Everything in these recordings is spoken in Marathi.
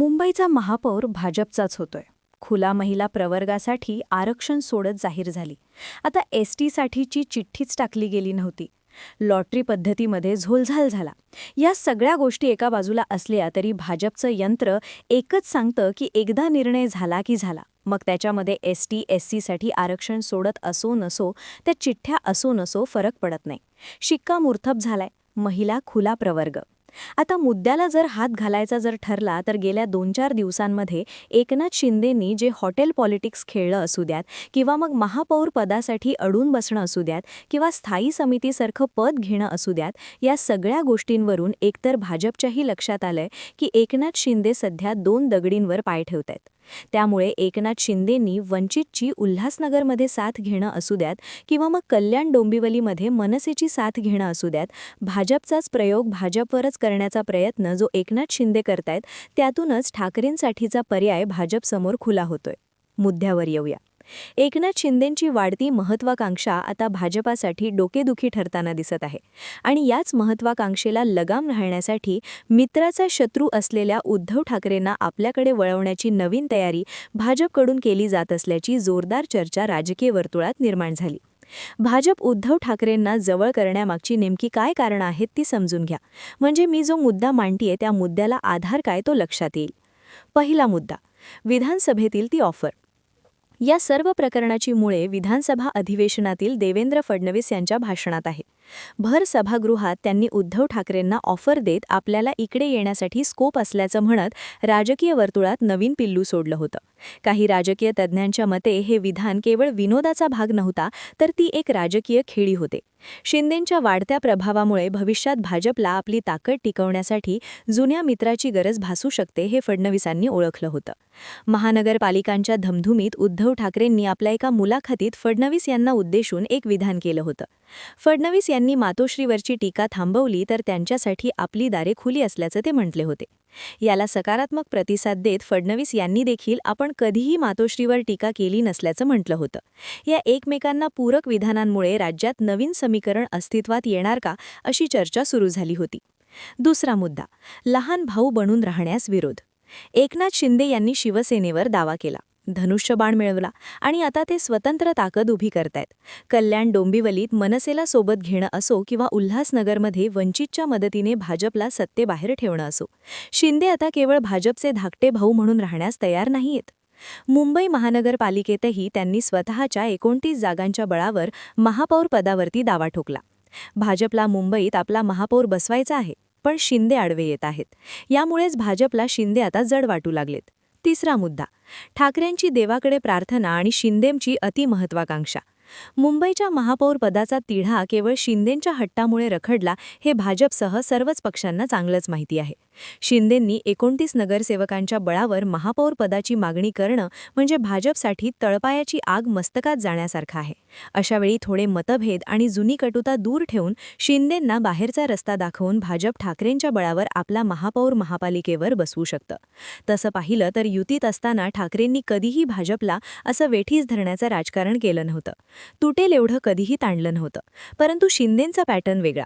मुंबईचा महापौर भाजपचाच होतोय. खुला महिला प्रवर्गासाठी आरक्षण सोडत जाहीर झाली. आता एसटीसाठीची चिठ्ठीच टाकली गेली नव्हती. लॉटरी पद्धतीमध्ये झोलझाल झाला. या सगळ्या गोष्टी एका बाजूला असल्या तरी भाजपचं यंत्र एकच सांगतं की एकदा निर्णय झाला की झाला. मग त्याच्यामध्ये एसटी एससीसाठी आरक्षण सोडत असो नसो, त्या चिठ्ठ्या असो नसो फरक पडत नाही. शिक्कामोर्तब झालाय महिला खुला प्रवर्ग. आता मुद्द्याला जर हात घालायचा जर ठरला तर गेल्या 2-4 दिवसांमध्ये एकनाथ शिंदेंनी जे हॉटेल पॉलिटिक्स खेळलं असू द्यात किंवा मग महापौर पदासाठी अडून बसणं असू द्यात किंवा स्थायी समितीसारखं पद घेणं असू द्यात, या सगळ्या गोष्टींवरून एकतर भाजपच्याही लक्षात आलंय की एकनाथ शिंदे सध्या 2 दगडींवर पाय ठेवतायत. त्यामुळे एकनाथ शिंदेंनी वंचितची उल्हासनगरमध्ये साथ घेणं असू द्यात किंवा मग कल्याण डोंबिवलीमध्ये मनसेची साथ घेणं असू द्यात, भाजपचाच प्रयोग भाजपवरच करण्याचा प्रयत्न जो एकनाथ शिंदे करतायत, त्यातूनच ठाकरेंसाठीचा पर्याय भाजपसमोर खुला होतोय. मुद्द्यावर येऊया. एकनाथ शिंदेंची वाढती महत्त्वाकांक्षा आता भाजपासाठी डोकेदुखी ठरताना दिसत आहे. आणि याच महत्त्वाकांक्षेला लगाम घालण्यासाठी मित्राचा शत्रू असलेल्या उद्धव ठाकरेंना आपल्याकडे वळवण्याची नवीन तयारी भाजपकडून केली जात असल्याची जोरदार चर्चा राजकीय वर्तुळात निर्माण झाली. भाजप उद्धव ठाकरेंना जवळ करण्यामागची नेमकी काय कारणं आहेत ती समजून घ्या. म्हणजे मी जो मुद्दा मांडतीये त्या मुद्द्याला आधार काय तो लक्षात येईल. पहिला मुद्दा, विधानसभेतील ती ऑफर. या सर्व प्रकरणाची मुळे विधानसभा अधिवेशनातील देवेंद्र फडणवीस यांच्या भाषणात आहे. भर सभागृहात त्यांनी उद्धव ठाकरेंना ऑफर देत आपल्याला इकडे येण्यासाठी स्कोप असल्याचं म्हणत राजकीय वर्तुळात नवीन पिल्लू सोडलं होतं. काही राजकीय तज्ज्ञांच्या मते हे विधान केवळ विनोदाचा भाग नव्हता, तर ती एक राजकीय खेळी होते. शिंदेंच्या वाढत्या प्रभावामुळे भविष्यात भाजपला आपली ताकद टिकवण्यासाठी जुन्या मित्राची गरज भासू शकते हे फडणवीसांनी ओळखलं होतं. महानगरपालिकांच्या धमधुमीत उद्धव ठाकरेंनी आपल्या एका मुलाखतीत फडणवीस यांना उद्देशून एक विधान केलं होतं. फडणवीस यांनी मातोश्रीवरची टीका थांबवली तर त्यांच्यासाठी आपली दारे खुली असल्याचं ते म्हटले होते. याला सकारात्मक प्रतिसाद देत फडणवीस यांनी देखील आपण कधीही मातोश्रीवर टीका केली नसल्याचं म्हटलं होतं. या एकमेकांना पूरक विधानांमुळे राज्यात नवीन समीकरण अस्तित्वात येणार का अशी चर्चा सुरू झाली होती. दुसरा मुद्दा, लहान भाऊ बनून राहण्यास विरोध. एकनाथ शिंदे यांनी शिवसेनेवर दावा केला, धनुष्यबाण मिळवला आणि आता ते स्वतंत्र ताकद उभी करतायत. कल्याण डोंबिवलीत मनसेला सोबत घेणं असो किंवा उल्हासनगरमध्ये वंचितच्या मदतीने भाजपला सत्तेबाहेर ठेवणं असो, शिंदे आता केवळ भाजपचे धाकटे भाऊ म्हणून राहण्यास तयार नाहीयेत. मुंबई महानगरपालिकेतही त्यांनी स्वतःच्या 29 जागांच्या बळावर महापौर पदावरती दावा ठोकला. भाजपला मुंबईत आपला महापौर बसवायचा आहे, पण शिंदे आडवे येत आहेत. यामुळेच भाजपला शिंदे आता जड वाटू लागलेत. तिसरा मुद्दा, ठाकरेंची देवाकडे प्रार्थना आणि शिंदेंची अतिमहत्वाकांक्षा. मुंबईच्या महापौर पदाचा तिढा केवळ शिंदेंच्या हट्टामुळे रखडला हे भाजपसह सर्वच पक्षांना चांगलंच माहिती आहे. शिंदेंनी 29 नगरसेवकांच्या बळावर महापौर पदाची मागणी करणं म्हणजे भाजपसाठी तळपायाची आग मस्तकात जाण्यासारखं आहे. अशावेळी थोडे मतभेद आणि जुनी कटुता दूर ठेवून शिंदेंना बाहेरचा रस्ता दाखवून भाजप ठाकरेंच्या बळावर आपला महापौर महापालिकेवर बसवू शकतं. तसं पाहिलं तर युतीत असताना ठाकरेंनी कधीही भाजपला असं वेठीस धरण्याचं राजकारण केलं नव्हतं. तुटेल एवढं कधीही ताणलं नव्हतं. परंतु शिंदेंचा पॅटर्न वेगळा.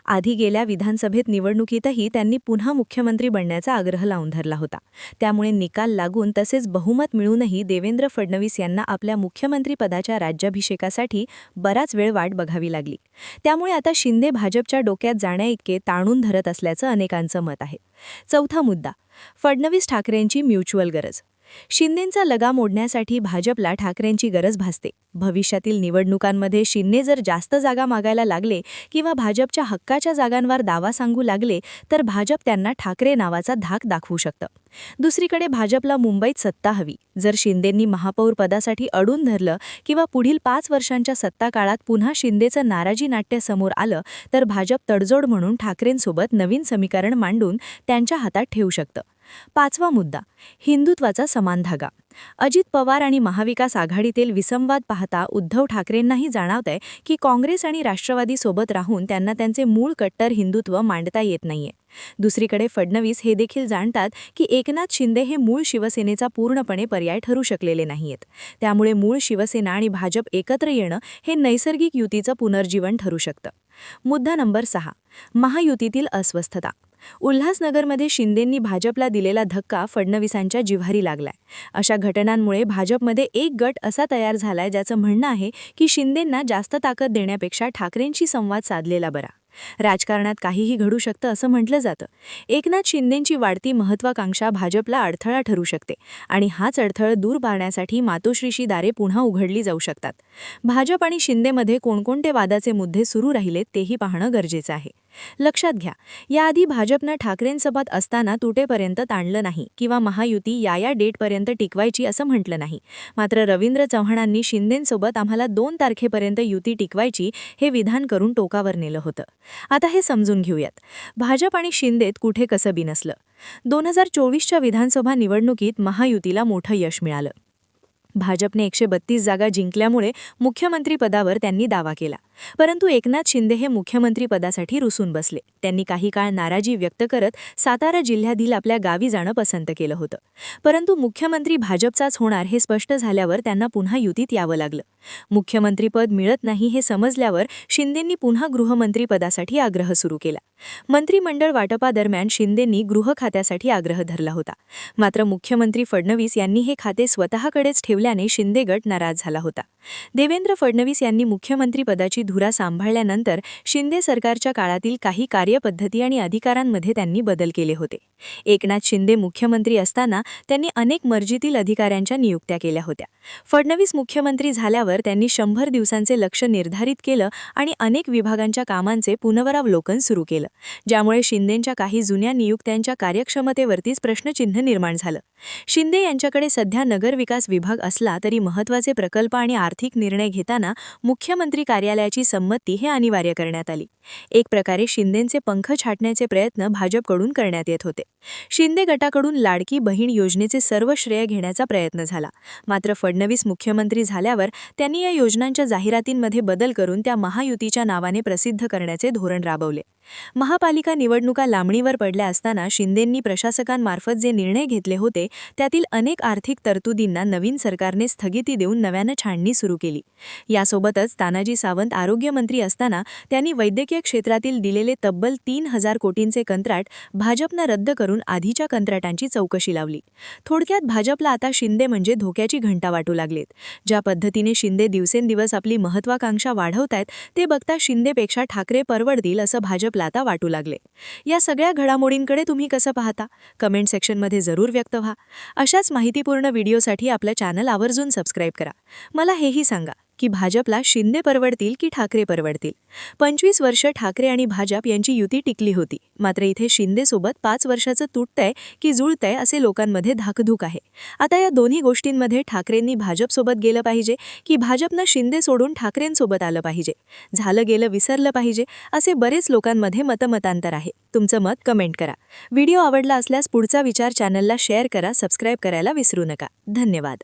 आधी गेल्या विधानसभेत निवडणुकीतही त्यांनी पुन्हा मुख्यमंत्री बनण्याचा आग्रह लावून धरला होता. त्यामुळे निकाल लागून तसेच बहुमत मिळूनही देवेंद्र फडणवीस यांना आपल्या मुख्यमंत्रीपदाच्या राज्याभिषेकासाठी बराच वेळ वाट बघावी लागली. त्यामुळे आता शिंदे भाजपच्या डोक्यात जाण्याइतके ताणून धरत असल्याचं अनेकांचं मत आहे. चौथा मुद्दा, फडणवीस ठाकरेंची म्युच्युअल गरज. शिंदेंचा लगाम ओढण्यासाठी भाजपला ठाकरेंची गरज भासते. भविष्यातील निवडणुकांमध्ये शिंदे जर जास्त जागा मागायला लागले किंवा भाजपच्या हक्काच्या जागांवर दावा सांगू लागले तर भाजप त्यांना ठाकरे नावाचा धाक दाखवू शकतं. दुसरीकडे भाजपला मुंबईत सत्ता हवी. जर शिंदेंनी महापौर पदासाठी अडून धरलं किंवा पुढील 5 वर्षांच्या सत्ता काळात पुन्हा शिंदेचं नाराजी नाट्य समोर आलं तर भाजप तडजोड म्हणून ठाकरेंसोबत नवीन समीकरण मांडून त्यांच्या हातात ठेवू शकतं. पाचवा मुद्दा, हिंदुत्वाचा समान धागा. अजित पवार आणि महाविकास आघाडीतील विसंवाद पाहता उद्धव ठाकरेंनाही जाणवतंय की काँग्रेस आणि राष्ट्रवादी सोबत राहून त्यांना त्यांचे मूळ कट्टर हिंदुत्व मांडता येत नाहीये. दुसरीकडे फडणवीस हे देखील जाणतात की एकनाथ शिंदे हे मूळ शिवसेनेचा पूर्णपणे पर्याय ठरू शकलेले नाहीयेत. त्यामुळे मूळ शिवसेना आणि भाजप एकत्र येणं हे नैसर्गिक युतीचं पुनर्जीवन ठरू शकतं. मुद्दा नंबर 6, महायुतीतील अस्वस्थता. उल्हासनगरमध्ये शिंदेंनी भाजपला दिलेला धक्का फडणवीसांच्या जिव्हारी लागलाय. अशा घटनांमुळे भाजपमध्ये एक गट असा तयार झालाय ज्याचं म्हणणं आहे की शिंदेंना जास्त ताकद देण्यापेक्षा ठाकरेंशी संवाद साधलेला बरा. राजकारणात काहीही घडू शकतं असं म्हटलं जातं. एकनाथ शिंदेंची वाढती महत्त्वाकांक्षा भाजपला अडथळा ठरू शकते आणि हाच अडथळा दूर पाडण्यासाठी मातोश्रीची दारे पुन्हा उघडली जाऊ शकतात. भाजप आणि शिंदेमध्ये कोणकोणते वादाचे मुद्दे सुरू राहिलेत तेही पाहणं गरजेचं आहे. लक्षात घ्या, याआधी भाजपनं ठाकरेंसोबत असताना तुटेपर्यंत ताणलं नाही किंवा महायुती या डेटपर्यंत टिकवायची असं म्हटलं नाही. मात्र रवींद्र चव्हाणांनी शिंदेंसोबत आम्हाला 2 तारखेपर्यंत युती टिकवायची हे विधान करून टोकावर नेलं होतं. आता हे समजून घेऊयात, भाजप आणि शिंदेत कुठे कसं बिनसलं. 2024च्या विधानसभा निवडणुकीत महायुतीला मोठं यश मिळालं. भाजपने 132 जागा जिंकल्यामुळे मुख्यमंत्रीपदावर त्यांनी दावा केला. परंतु एकनाथ शिंदे हे मुख्यमंत्रीपदासाठी रुसून बसले. त्यांनी काही काळ नाराजी व्यक्त करत सातारा जिल्ह्यातील आपल्या गावी जाणं पसंत केलं होतं. परंतु मुख्यमंत्री भाजपचाच होणार हे स्पष्ट झाल्यावर त्यांना पुन्हा युतीत यावं लागलं. मुख्यमंत्रीपद मिळत नाही हे समजल्यावर शिंदेंनी पुन्हा गृहमंत्रीपदासाठी आग्रह सुरू केला. मंत्रिमंडळ वाटपादरम्यान शिंदेंनी गृह खात्यासाठी आग्रह धरला होता. मात्र मुख्यमंत्री फडणवीस यांनी हे खाते स्वतःकडेच ठेवल्याने शिंदे गट नाराज झाला होता. देवेंद्र फडणवीस यांनी मुख्यमंत्रीपदाची धुरा सांभाळल्यानंतर शिंदे सरकारच्या काळातील काही कार्यपद्धती आणि अधिकारांमध्ये त्यांनी बदल केले होते. एकनाथ शिंदे मुख्यमंत्री असताना त्यांनी अनेक मर्जीतील अधिकाऱ्यांच्या नियुक्त्या केल्या होत्या. फडणवीस मुख्यमंत्री झाल्यावर त्यांनी 100 दिवसांचे लक्ष्य निर्धारित केलं आणि अनेक विभागांच्या कामांचे पुनरावलोकन सुरू केलं, ज्यामुळे शिंदेंच्या काही जुन्या नियुक्त्यांच्या कार्यक्षमतेवरतीच प्रश्नचिन्ह निर्माण झालं. शिंदे यांच्याकडे सध्या नगरविकास विभाग असला तरी महत्त्वाचे प्रकल्प आणि आर्थिक निर्णय घेताना मुख्यमंत्री कार्यालयाची संमती हे अनिवार्य करण्यात आली. एक प्रकारे शिंदेंचे पंख छाटण्याचे प्रयत्न भाजपकडून करण्यात येत होते. शिंदे गटाकडून लाडकी बहीण योजनेचे सर्व श्रेय घेण्याचा प्रयत्न झाला. मात्र फडणवीस मुख्यमंत्री झाल्यावर त्यांनी या योजनांच्या जाहिरातींमध्ये बदल करून त्या महायुतीच्या नावाने प्रसिद्ध करण्याचे धोरण राबवले. महापालिका निवडणुका लांबणीवर पडल्या असताना शिंदेंनी प्रशासकांमार्फत जे निर्णय घेतले होते त्यातील अनेक आर्थिक तरतुदींना नवीन सरकारने स्थगिती देऊन नव्यानं छाननी सुरू केली. यासोबतच तानाजी सावंत आरोग्यमंत्री असताना त्यांनी वैद्यकीय क्षेत्रातील दिलेले तब्बल 3000 कोटींचे कंत्राट भाजपनं रद्द करून आधीच्या कंत्राटांची चौकशी लावली. थोडक्यात भाजपला आता शिंदे म्हणजे धोक्याची घंटा वाटू लागलेत. ज्या पद्धतीने शिंदे दिवसेंदिवस आपली महत्त्वाकांक्षा वाढवतायत ते बघता शिंदेपेक्षा ठाकरे परवडतील असं भाजपला आता वाटू लागले. या सगळ्या घडामोडींकडे तुम्ही कसं पाहता? कमेंट सेक्शनमध्ये जरूर व्यक्त व्हा. अशाच माहितीपूर्ण व्हिडिओसाठी आपलं चॅनल आवर्जून सबस्क्राईब करा. मला हेही सांगा की भाजपला शिंदे परवडतील की ठाकरे परवडतील? 25 वर्ष ठाकरे आणि भाजप यांची युती टिकली होती. मात्र इथे शिंदेसोबत 5 वर्षाचं तुटतंय की जुळतंय असे लोकांमध्ये धाकधूक आहे. आता या दोन्ही गोष्टींमध्ये ठाकरेंनी भाजपसोबत गेलं पाहिजे की भाजपनं शिंदे सोडून ठाकरेंसोबत आलं पाहिजे? झालं गेलं विसरलं पाहिजे असे बरेच लोकांमध्ये मतमतांतर आहे. तुमचं मत कमेंट करा. व्हिडिओ आवडला असल्यास पुढचा विचार चॅनलला शेअर करा, सबस्क्राईब करायला विसरू नका. धन्यवाद.